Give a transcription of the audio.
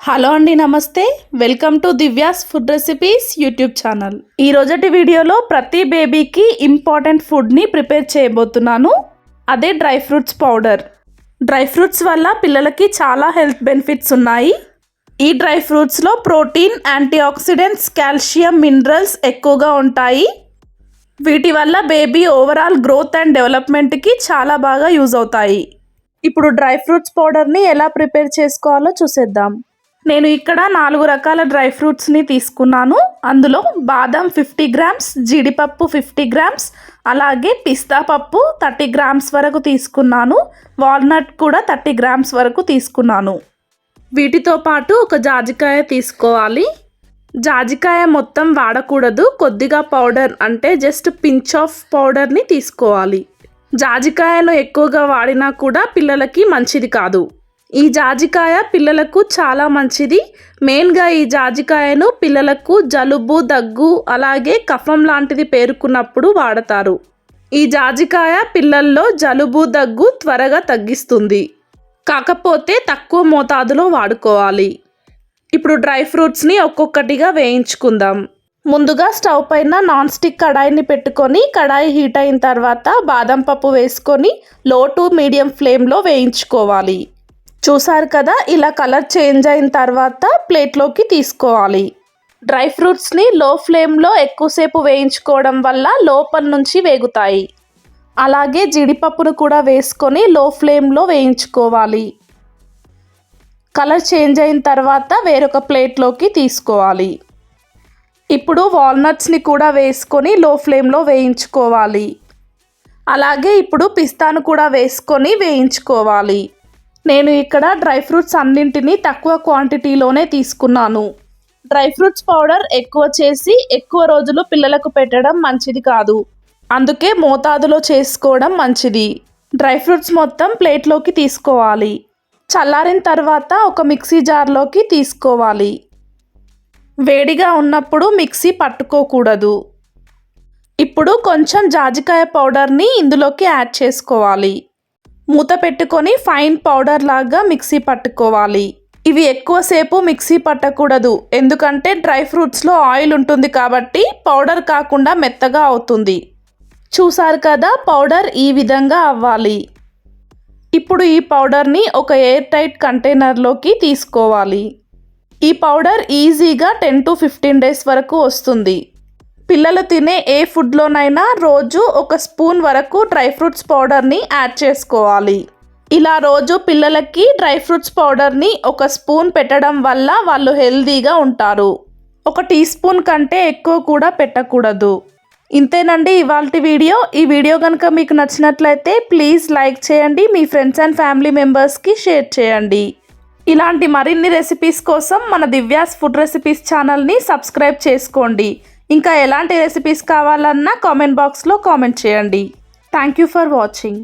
Hello అండి, నమస్తే. Welcome to Divya's food recipes YouTube channel. ఈ రోజటి వీడియోలో ప్రతి బేబీకి ఇంపార్టెంట్ ఫుడ్ని ప్రిపేర్ చేయబోతున్నాను. అదే dry fruits powder. Dry fruits వల్ల పిల్లలకి చాలా హెల్త్ బెనిఫిట్స్ ఉన్నాయి. ఈ డ్రై ఫ్రూట్స్లో protein, antioxidants, calcium, minerals ఎక్కువగా ఉంటాయి. వీటి వల్ల బేబీ ఓవరాల్ గ్రోత్ అండ్ డెవలప్మెంట్కి చాలా బాగా యూజ్ అవుతాయి. ఇప్పుడు డ్రై ఫ్రూట్స్ పౌడర్ని ఎలా ప్రిపేర్ చేసుకోవాలో చూసేద్దాం. నేను ఇక్కడ 4 రకాల డ్రై ఫ్రూట్స్ని తీసుకున్నాను. అందులో బాదం 50 గ్రామ్స్, జీడిపప్పు 50 గ్రామ్స్, అలాగే పిస్తా పప్పు 30 గ్రామ్స్ వరకు తీసుకున్నాను. వాల్నట్ కూడా 30 గ్రామ్స్ వరకు తీసుకున్నాను. వీటితో పాటు ఒక జాజికాయ తీసుకోవాలి. జాజికాయ మొత్తం వాడకూడదు, కొద్దిగా పౌడర్ అంటే జస్ట్ పించ్ ఆఫ్ పౌడర్ని తీసుకోవాలి. జాజికాయను ఎక్కువగా వాడినా కూడా పిల్లలకి మంచిది కాదు. ఈ జాజికాయ పిల్లలకు చాలా మంచిది. మెయిన్గా ఈ జాజికాయను పిల్లలకు జలుబు, దగ్గు, అలాగే కఫం లాంటిది పేరుకున్నప్పుడు వాడతారు. ఈ జాజికాయ పిల్లల్లో జలుబు, దగ్గు త్వరగా తగ్గిస్తుంది. కాకపోతే తక్కువ మోతాదులో వాడుకోవాలి. ఇప్పుడు డ్రై ఫ్రూట్స్ని ఒక్కొక్కటిగా వేయించుకుందాం. ముందుగా స్టవ్ పైన నాన్ స్టిక్ కడాయిని పెట్టుకొని కడాయి హీట్ అయిన తర్వాత బాదం పప్పు వేసుకొని లో టు మీడియం ఫ్లేమ్లో వేయించుకోవాలి. చూసారు కదా, ఇలా కలర్ చేంజ్ అయిన తర్వాత ప్లేట్లోకి తీసుకోవాలి. డ్రై ఫ్రూట్స్ని లో ఫ్లేమ్లో ఎక్కువసేపు వేయించుకోవడం వల్ల లోపల నుంచి వేగుతాయి. అలాగే జీడిపప్పును కూడా వేసుకొని లో ఫ్లేమ్లో వేయించుకోవాలి. కలర్ చేంజ్ అయిన తర్వాత వేరొక ప్లేట్లోకి తీసుకోవాలి. ఇప్పుడు వాల్నట్స్ని కూడా వేసుకొని లో ఫ్లేమ్లో వేయించుకోవాలి. అలాగే ఇప్పుడు పిస్తాను కూడా వేసుకొని వేయించుకోవాలి. నేను ఇక్కడ డ్రై ఫ్రూట్స్ అన్నింటినీ తక్కువ క్వాంటిటీలోనే తీసుకున్నాను. డ్రై ఫ్రూట్స్ పౌడర్ ఎక్కువ చేసి ఎక్కువ రోజులు పిల్లలకు పెట్టడం మంచిది కాదు. అందుకే మోతాదులో చేసుకోవడం మంచిది. డ్రై ఫ్రూట్స్ మొత్తం ప్లేట్లోకి తీసుకోవాలి. చల్లారిన తర్వాత ఒక మిక్సీ జార్లోకి తీసుకోవాలి. వేడిగా ఉన్నప్పుడు మిక్సీ పట్టుకోకూడదు. ఇప్పుడు కొంచెం జాజికాయ పౌడర్ని ఇందులోకి యాడ్ చేసుకోవాలి. మూత పెట్టుకొని ఫైన్ పౌడర్ లాగా మిక్సీ పట్టుకోవాలి. ఇవి ఎక్కువసేపు మిక్సీ పట్టకూడదు, ఎందుకంటే డ్రై ఫ్రూట్స్లో ఆయిల్ ఉంటుంది కాబట్టి పౌడర్ కాకుండా మెత్తగా అవుతుంది. చూసారు కదా, పౌడర్ ఈ విధంగా అవ్వాలి. ఇప్పుడు ఈ పౌడర్ని ఒక ఎయిర్ టైట్ కంటైనర్లోకి తీసుకోవాలి. ఈ పౌడర్ ఈజీగా 10 to 15 డేస్ వరకు వస్తుంది. పిల్లలు తినే ఏ ఫుడ్లోనైనా రోజు ఒక స్పూన్ వరకు డ్రై ఫ్రూట్స్ పౌడర్ని యాడ్ చేసుకోవాలి. ఇలా రోజు పిల్లలకి డ్రై ఫ్రూట్స్ పౌడర్ని ఒక స్పూన్ పెట్టడం వల్ల వాళ్ళు హెల్తీగా ఉంటారు. 1 టీ స్పూన్ కంటే ఎక్కువ కూడా పెట్టకూడదు. ఇంతేనండి ఇవాల్టి వీడియో. ఈ వీడియో కనుక మీకు నచ్చినట్లయితే ప్లీజ్ లైక్ చేయండి, మీ ఫ్రెండ్స్ అండ్ ఫ్యామిలీ మెంబర్స్కి షేర్ చేయండి. ఇలాంటి మరిన్ని రెసిపీస్ కోసం మన దివ్యాస్ ఫుడ్ రెసిపీస్ ఛానల్ని సబ్స్క్రైబ్ చేసుకోండి. ఇంకా ఎలాంటి రెసిపీస్ కావాలన్నా కామెంట్ బాక్స్లో కామెంట్ చేయండి. Thank you for watching.